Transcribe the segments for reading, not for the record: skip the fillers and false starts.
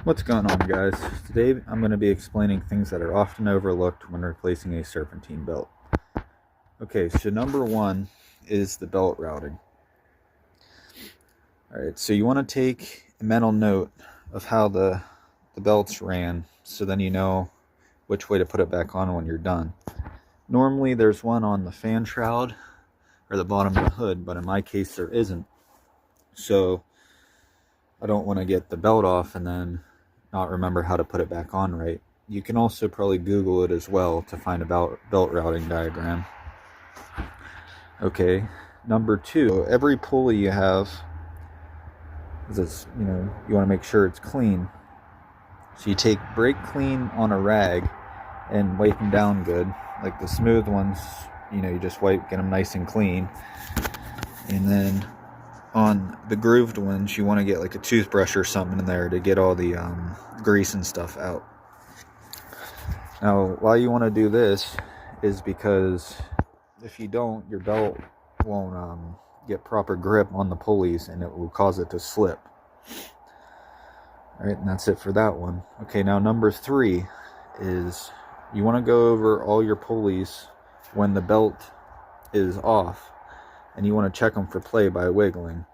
What's going on, guys? Today I'm going to be explaining things that are often overlooked when replacing a serpentine belt. Okay, so number one is the belt routing. Alright, so you want to take a mental note of how the belts ran, so then you know which way to put it back on when you're done. Normally there's one on the fan shroud or the bottom of the hood, but in my case there isn't. So I don't want to get the belt off and then not remember how to put it back on right. You can also probably Google it as well to find a belt routing diagram. Okay, number two, every pulley you have, you want to make sure it's clean. So you take brake clean on a rag and wipe them down good. Like the smooth ones, you just get them nice and clean. And then on the grooved ones, you want to get like a toothbrush or something in there to get all the grease and stuff out. Now, why you want to do this is because if you don't, your belt won't get proper grip on the pulleys and it will cause it to slip. Alright, and that's it for that one. Okay, now number three is you want to go over all your pulleys when the belt is off. And you want to check them for play by wiggling.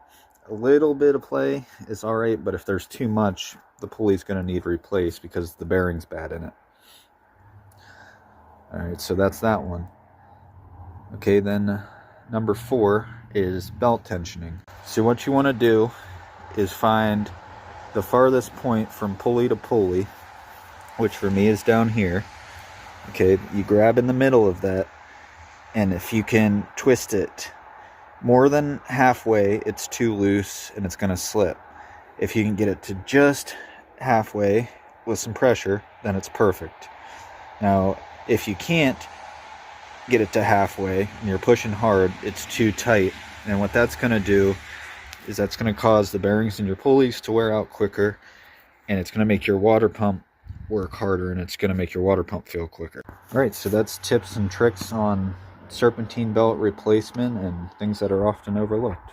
A little bit of play is alright, but if there's too much, the pulley's going to need replaced because the bearing's bad in it. Alright, so that's that one. Okay, then number four is belt tensioning. So what you want to do is find the farthest point from pulley to pulley, which for me is down here. Okay, you grab in the middle of that, and if you can twist it more than halfway, it's too loose and it's going to slip. If you can get it to just halfway with some pressure, then it's perfect. Now, if you can't get it to halfway and you're pushing hard, it's too tight. And what that's going to do is that's going to cause the bearings in your pulleys to wear out quicker, and it's going to make your water pump work harder, and it's going to make your water pump feel quicker. Alright, so that's tips and tricks on serpentine belt replacement and things that are often overlooked.